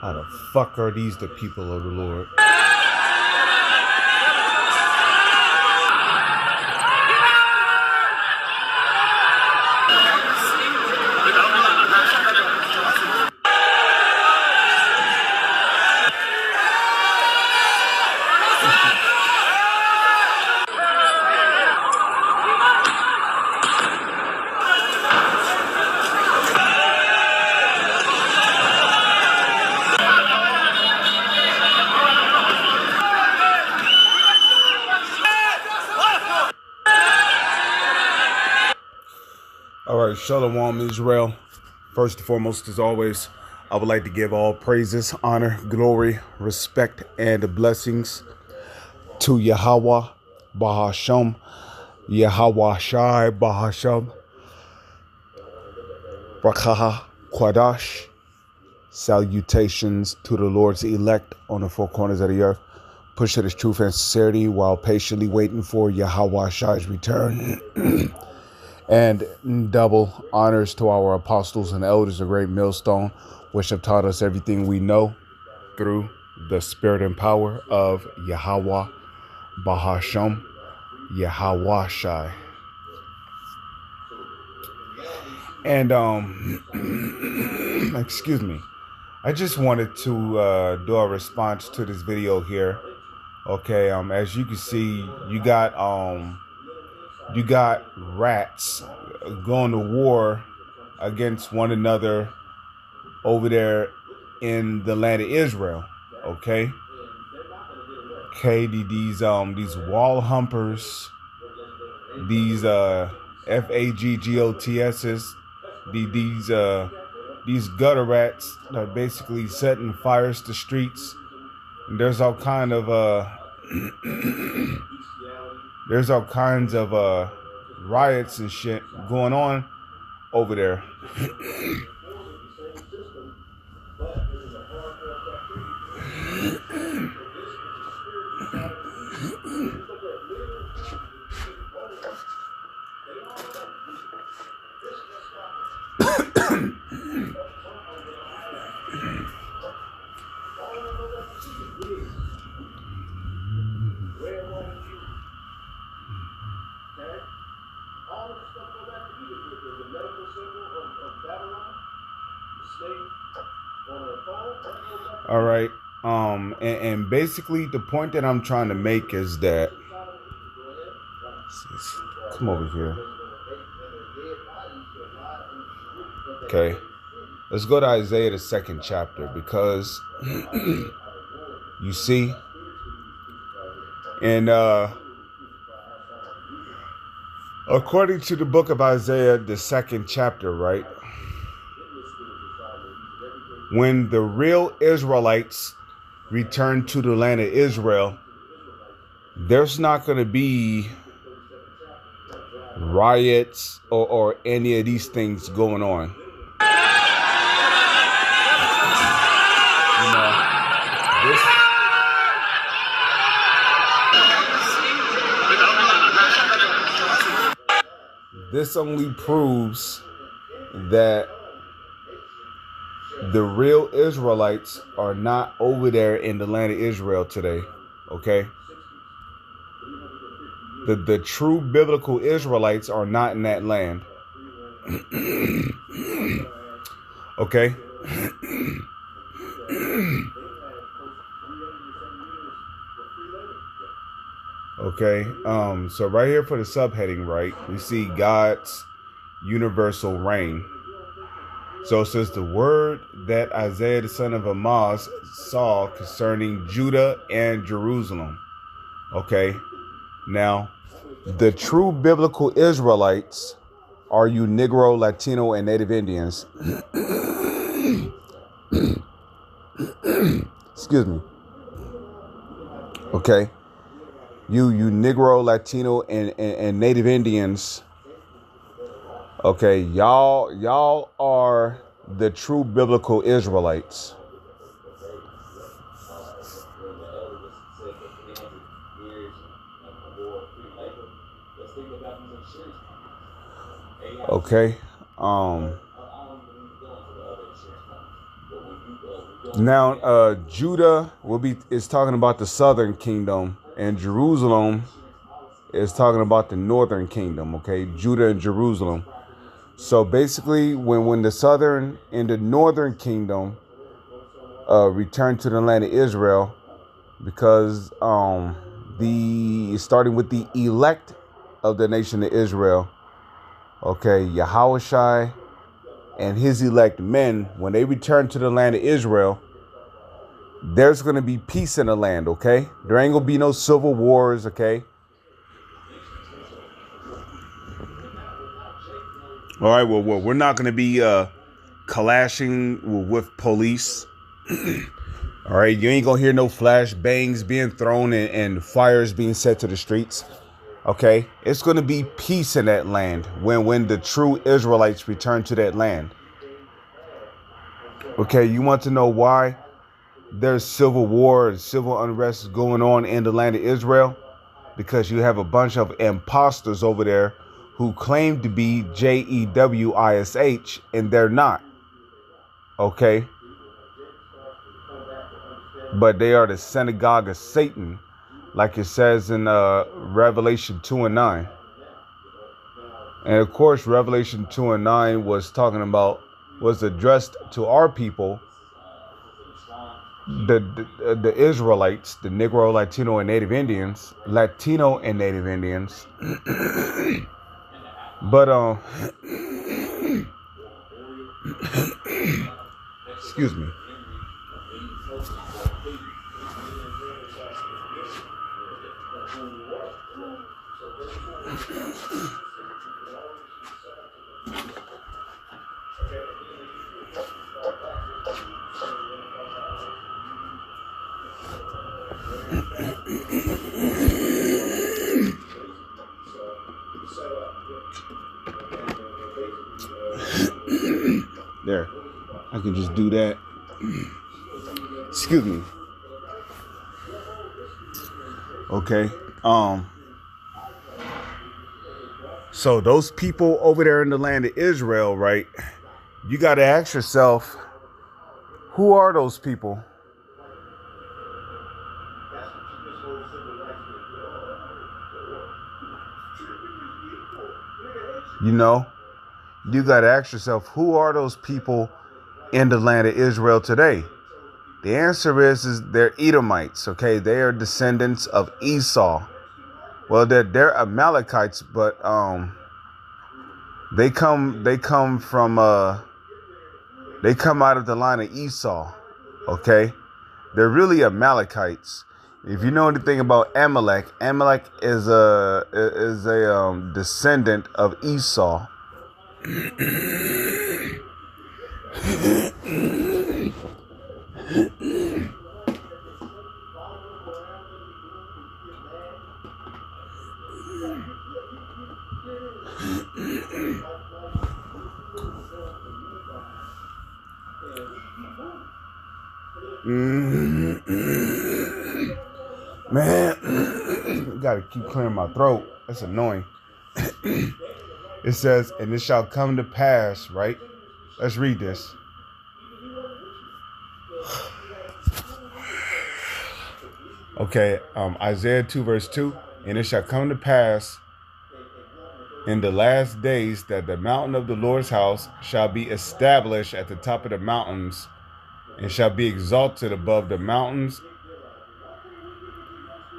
How the fuck are these the people of the Lord? All right, Shalom Israel. First and foremost, as always, I would like to give all praises, honor, glory, respect, and blessings to Yahweh, Bahasham, Yahweh Shai, Bahasham, Brakaha, Quadash. Salutations to the Lord's elect on the four corners of the earth. Push to his truth and sincerity while patiently waiting for Yahweh Shai's return. And double honors to our apostles and elders of Great Millstone, which have taught us everything we know through the spirit and power of Yahweh, Bahasham, Yahweh Shai. And, excuse me. I just wanted to do a response to this video here. Okay, as you can see, you got rats going to war against one another over there in the land of Israel. Okay, these wall humpers, these FAGGOTSs, these gutter rats are basically setting fires to streets. And there's all kinds of riots and shit going on over there. All right. And basically the point that I'm trying to make is that, come over here. Okay. Let's go to Isaiah, the 2nd chapter, because you see, and according to the book of Isaiah, the 2nd chapter, right? When the real Israelites return to the land of Israel, there's not going to be riots or any of these things going on. This only proves that the real Israelites are not over there in the land of Israel today, okay? The true biblical Israelites are not in that land. Okay? Okay, so right here for the subheading, right, we see God's universal reign. So it says the word that Isaiah the son of Amoz saw concerning Judah and Jerusalem. Okay, now the true biblical Israelites are you Negro, Latino, and Native Indians. Excuse me. Okay, you Negro, Latino, and Native Indians. Okay, y'all are the true biblical Israelites. Okay. Now, Judah is talking about the southern kingdom, and Jerusalem is talking about the northern kingdom. Okay, Judah and Jerusalem. So basically, when the southern and the northern kingdom return to the land of Israel, because starting with the elect of the nation of Israel, okay, Yahushai and his elect men, when they return to the land of Israel, there's going to be peace in the land, okay? There ain't going to be no civil wars, okay? All right, well we're not going to be clashing with police. All right, you ain't going to hear no flash bangs being thrown and fires being set to the streets. Okay, it's going to be peace in that land when the true Israelites return to that land. Okay, you want to know why there's civil war and civil unrest going on in the land of Israel? Because you have a bunch of imposters over there who claim to be JEWISH and they're not. Okay, but they are the synagogue of Satan, like it says in Revelation 2 and 9. And of course, Revelation 2 and 9 was addressed to our people, the Israelites, the Negro, Latino, and Native Indians. But excuse me. There, I can just do that. Excuse me. Okay. So those people over there in the land of Israel, right? You got to ask yourself, who are those people? You know, you got to ask yourself, who are those people in the land of Israel today? The answer is they're Edomites. Okay, they are descendants of Esau. Well, they're Amalekites, but they come out of the line of Esau. Okay, they're really Amalekites. If you know anything about Amalek, Amalek is a descendant of Esau. Man, gotta keep clearing my throat. That's annoying. It says, and it shall come to pass, right? Let's read this. Okay, Isaiah 2 verse 2. And it shall come to pass in the last days that the mountain of the Lord's house shall be established at the top of the mountains, and shall be exalted above the mountains,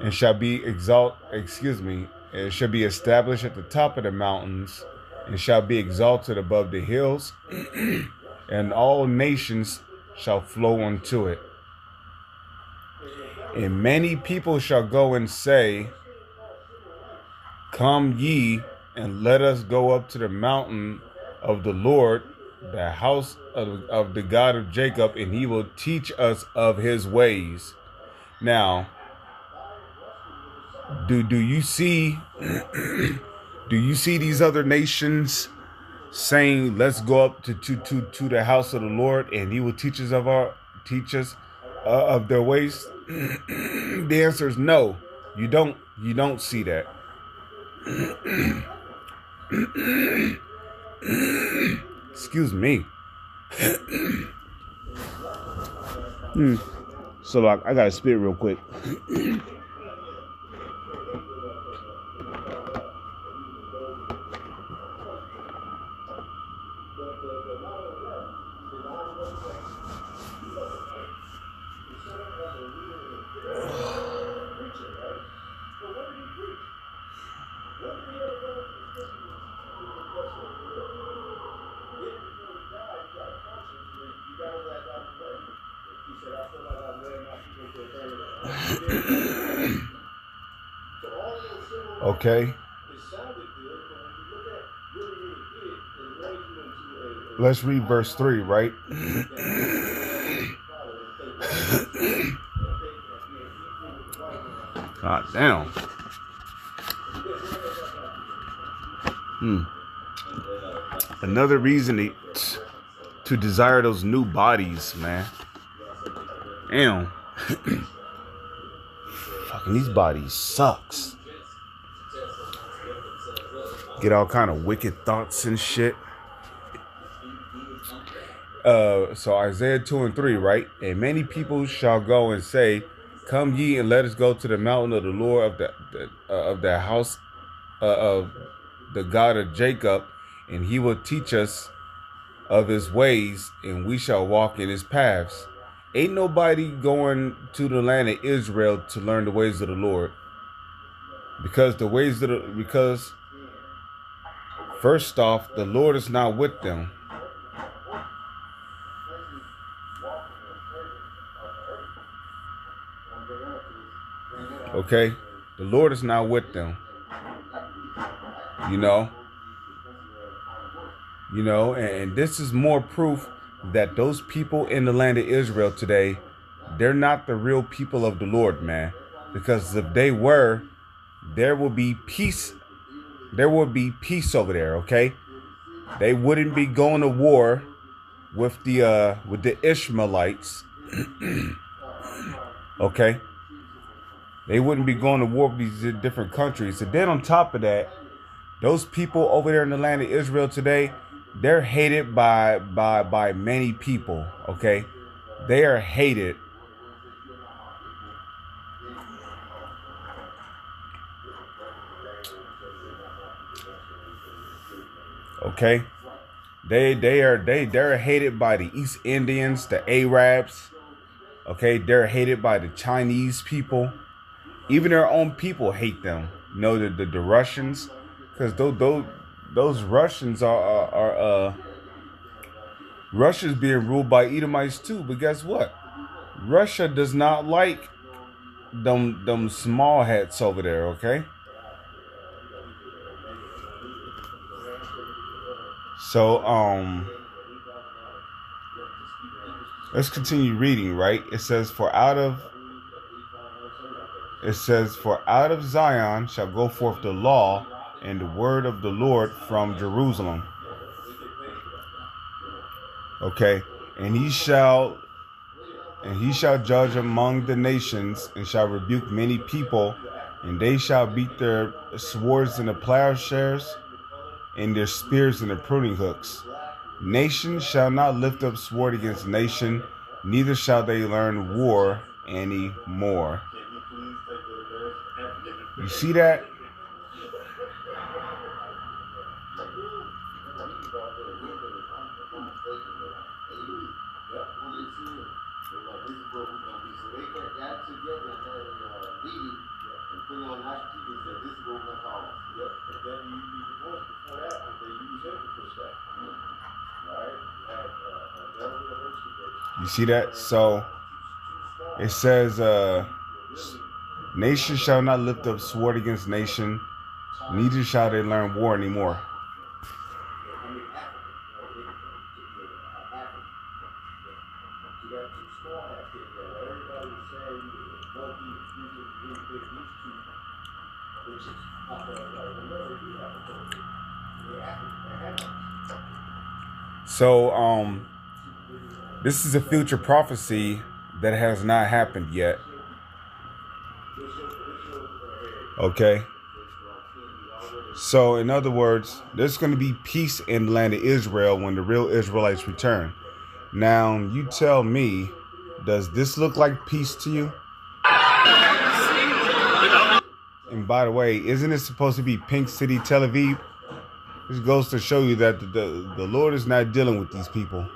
and shall be it shall be established at the top of the mountains, and shall be exalted above the hills, and all nations shall flow unto it. And many people shall go and say, come ye, and let us go up to the mountain of the Lord, the house of the God of Jacob, and he will teach us of his ways. Now, do you see these other nations saying, let's go up to the house of the Lord, and he will teach us of their ways? The answer is no. You don't see that. Excuse me. So I gotta spit real quick. Okay. Let's read verse 3, right? God damn. Another reason to desire those new bodies, man. Damn. Fucking these bodies sucks. Get all kind of wicked thoughts and shit. So Isaiah 2 and 3, right? And many people shall go and say, "Come ye and let us go to the mountain of the Lord of the house of the God of Jacob, and he will teach us of his ways, and we shall walk in his paths." Ain't nobody going to the land of Israel to learn the ways of the Lord, because first off, the Lord is not with them. Okay, the Lord is not with them. You know, and this is more proof that those people in the land of Israel today, they're not the real people of the Lord, man. Because if they were, there would be peace. There would be peace over there, okay? They wouldn't be going to war with the Ishmaelites. Okay? They wouldn't be going to war with these different countries. And then on top of that, those people over there in the land of Israel today, they're hated by many people, okay? They are hated. Okay? They're hated by the East Indians, the Arabs. Okay? They're hated by the Chinese people. Even their own people hate them. You know, the Russians, because those Russians are Russia's being ruled by Edomites too. But guess what? Russia does not like them small hats over there. Okay. So let's continue reading. Right? It says, For out of Zion shall go forth the law and the word of the Lord from Jerusalem. Okay, and he shall judge among the nations, and shall rebuke many people, and they shall beat their swords into plowshares, and their spears into pruning hooks. Nation shall not lift up sword against nation, neither shall they learn war any more. You see that? You see that? So it says, nation shall not lift up sword against nation, neither shall they learn war anymore. So this is a future prophecy that has not happened yet. Okay. So in other words, there's going to be peace in the land of Israel when the real Israelites return. Now you tell me, Does this look like peace to you? And by the way, isn't it supposed to be Pink City, Tel Aviv? This goes to show you that the Lord is not dealing with these people.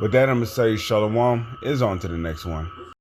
With that, I'm going to say Shalom. Is on to the next one.